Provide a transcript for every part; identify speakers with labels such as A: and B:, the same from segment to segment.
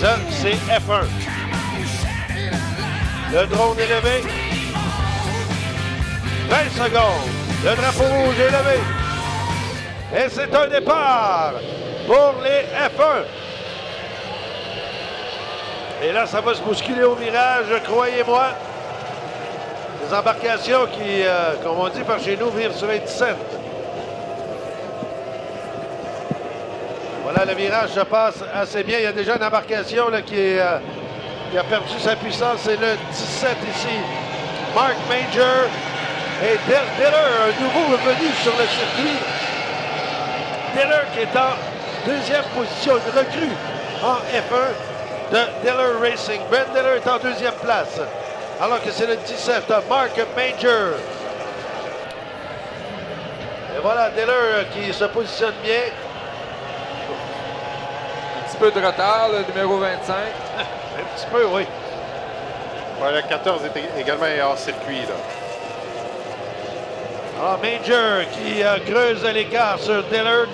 A: Ça, c'est F1. Le drone est levé. 20 secondes. Le drapeau rouge est levé. Et c'est un départ pour les F1. Et là, ça va se bousculer au virage, croyez-moi. Des embarcations qui, comme on dit par chez nous, virent sur les 17. Voilà, le virage se passe assez bien. Il y a déjà une embarcation là, qui a perdu sa puissance. C'est le 17 ici. Mark Major et Dale Diller, un nouveau revenu sur le circuit. Diller qui est en deuxième position, une recrue en F1 de Diller Racing. Brent Diller est en deuxième place, alors que c'est le 17, Mark Major. Et voilà, Diller qui se positionne bien.
B: Un petit peu de retard, le numéro 25.
A: Un petit peu, oui.
C: Ouais, le 14 est également hors circuit, là.
A: Ah, Major qui creuse l'écart sur Dillard.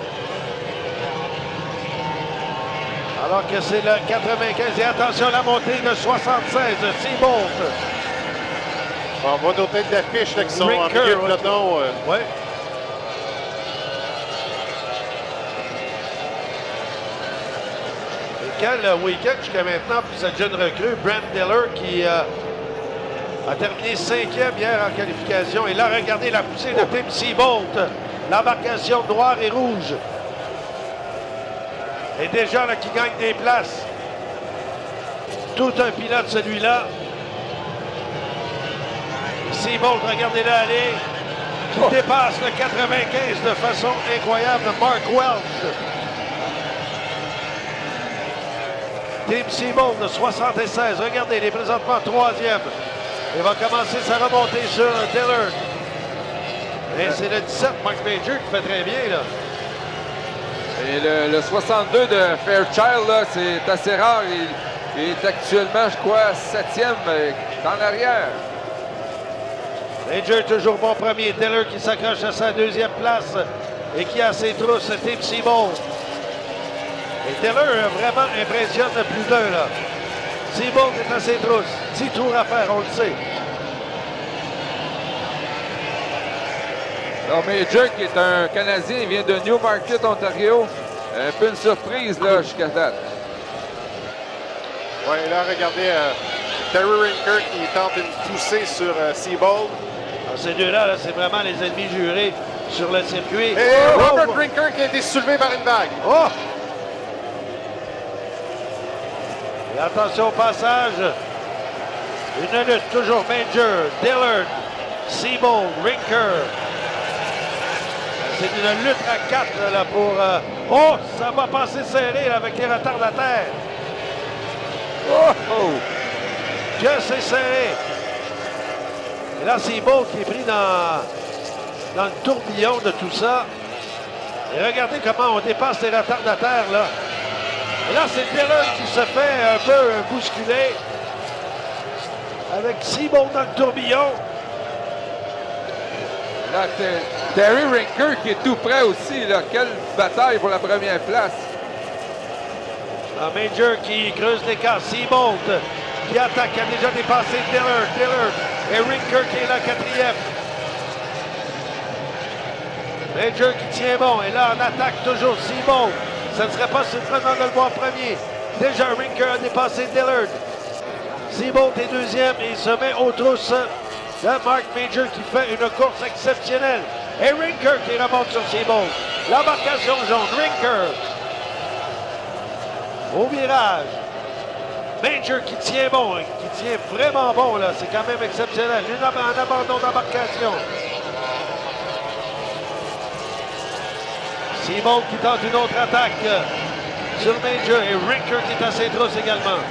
A: Alors que c'est le 95. Et attention, la montée de 76, Seabolt.
C: On voit d'autres têtes d'affiche qui sont en
A: Rinker,
C: milieu de peloton.
A: Oui. Et le week-end jusqu'à maintenant pour cette jeune recrue, Brent Diller, qui a terminé 5e hier en qualification. Et là, regardez la poussée de Tim Seabolt. L'embarcation noire et rouge. Et déjà, là, qui gagne des places. Tout un pilote, celui-là. Seabolt, regardez-le aller. Qui dépasse le 95 de façon incroyable. Mark Welch. Tim Seabolt de 76. Regardez, il est présentement 3e. Il va commencer sa remontée sur Dillard. Et c'est le 17, Mark Major, qui fait très bien, là.
B: Et le 62 de Fairchild, là, c'est assez rare. Il est actuellement, je crois, 7e en arrière.
A: Major toujours bon premier. Dillard qui s'accroche à sa deuxième place et qui a ses trousses. Tim Seabolt. Et Dillard vraiment impressionne plus d'un, là. Seabolt est à ses trousses. 10 tours à faire, on le sait.
B: Alors, Major, qui est un Canadien, il vient de Newmarket, Ontario. Un peu une surprise, là, jusqu'à date.
C: Oui, là, regardez, Terry Rinker qui tente une poussée sur Seabolt.
A: Ces deux-là, c'est vraiment les ennemis jurés sur le circuit.
C: Et Robert Rinker qui a été soulevé par une vague.
A: Oh! Et attention au passage. Une lutte, toujours Major, Dillard, Seabolt, Rinker. C'est une lutte à 4 là, pour... Oh, ça va passer serré là, avec les retardataires. Oh, oh! Que c'est serré. Et là, Seabolt qui est pris dans le tourbillon de tout ça. Et regardez comment on dépasse les retardataires, là. Et là, c'est Dillard qui se fait un peu bousculer. Avec Seabolt dans le tourbillon.
B: Là, Terry Rinker qui est tout près aussi. Là. Quelle bataille pour la première place.
A: Major qui creuse l'écart. Seabolt qui attaque, qui a déjà dépassé Dillard. Et Rinker qui est là, 4e. Major qui tient bon. Et là, on attaque toujours Seabolt. Ça ne serait pas surprenant de le voir premier. Déjà, Rinker a dépassé Dillard. Seabolt est 2e et il se met aux trousses de Mark Major qui fait une course exceptionnelle. Et Rinker qui remonte sur Seabolt. L'embarcation jaune, Rinker. Au virage. Major qui tient bon, qui tient vraiment bon, là. C'est quand même exceptionnel. Un abandon d'embarcation. Seabolt qui tente une autre attaque sur Major et Rinker qui est à ses trousses également.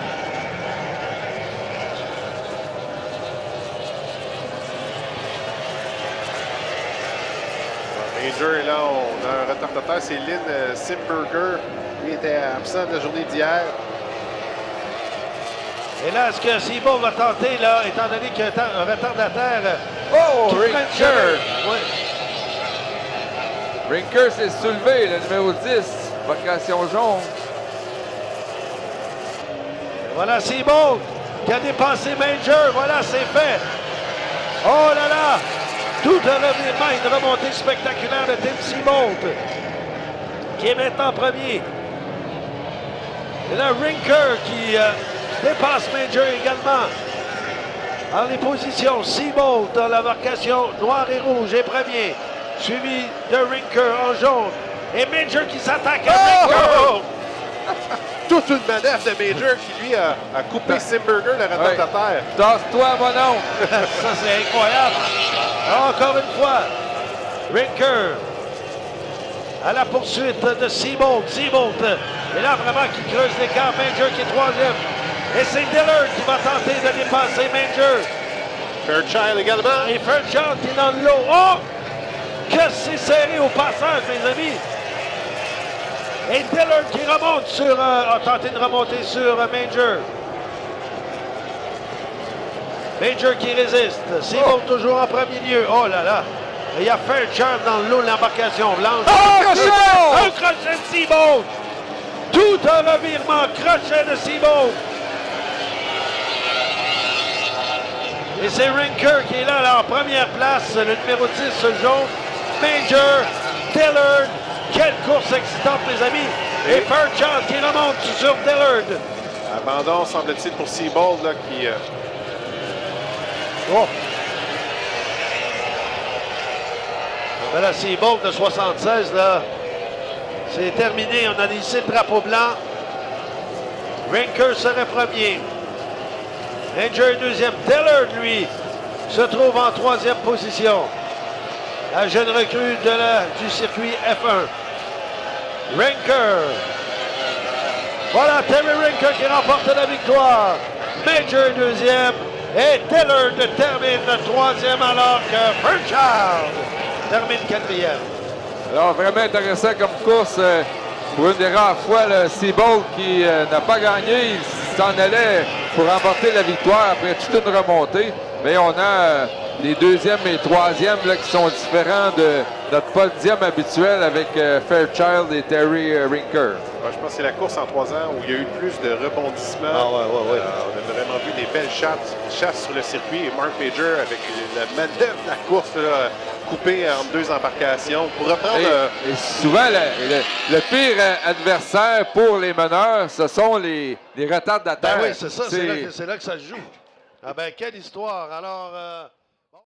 C: Major, là, on a un retardateur, c'est Lynn Simberger. Il était absent de la journée d'hier.
A: Et là, est-ce que Seabolt va tenter, là, étant donné qu'il y a un retardataire?
B: Oh, Rinker!
A: Oui.
B: Rinker s'est soulevé, le numéro 10, embarcation jaune.
A: Voilà Seabolt qui a dépassé Major. Voilà, c'est fait. Oh là là! Tout un revirement, une remontée spectaculaire de Tim Seabolt, qui est maintenant premier. Et là, Rinker qui dépasse Major également. En les positions, Seabolt dans l'embarcation noir et rouge est premier, suivi de Rinker en jaune. Et Major qui s'attaque à Rinker.
C: Toute une manœuvre de Major qui, lui, a coupé Simberger, le retardataire.
B: Tasse-toi, mon oncle!
A: Ça, c'est incroyable. Alors, encore une fois, Rinker à la poursuite de Seabolt. Seabolt est là vraiment qui creuse l'écart. Major qui est troisième. Et c'est Dillard qui va tenter de dépasser Major.
C: Fairchild également.
A: Et Fairchild qui est dans le lot. Oh! Que c'est serré au passage, mes amis. Et Dillard qui remonte sur... a tenté de remonter sur Major. Major qui résiste. Seabolt toujours en premier lieu. Oh là là. Et il y a Fairchild dans le lot de l'embarcation blanche.
B: Oh, crochet!
A: Un crochet de Seabolt. Tout un revirement. Crochet de Seabolt. Et c'est Rinker qui est là en première place. Le numéro 10 jaune. Major, Dillard. Quelle course excitante, mes amis. Et Fairchild qui remonte sur Dillard.
C: Abandon, semble-t-il, pour Seabolt, là, qui...
A: Oh! Ben là, Seabolt de 76, là, c'est terminé. On a laissé le drapeau blanc. Rinker serait premier. Ranger deuxième. Dillard, lui, se trouve en troisième position. La jeune recrue du circuit F1. Rinker. Voilà, Terry Rinker qui remporte la victoire. Major deuxième. Et Dillard termine troisième alors que Fairchild termine quatrième.
B: Alors, vraiment intéressant comme course. Pour une des rares fois, le Seabolt qui n'a pas gagné, il s'en allait pour remporter la victoire après toute une remontée. Mais on a les deuxièmes et troisièmes là, qui sont différents de notre podium habituel avec Fairchild et Terry Rinker.
C: Ouais, je pense que c'est la course en 3 ans où il y a eu plus de rebondissements.
A: Ah ouais.
C: On a vraiment vu des belles chasses sur le circuit. Et Mark Major avec la manœuvre de la course là, coupée en 2 embarcations. Pour reprendre...
B: Et souvent, le pire adversaire pour les meneurs, ce sont les retardataires.
A: Ben oui, c'est ça. C'est là que ça se joue. Ah ben, quelle histoire. Alors...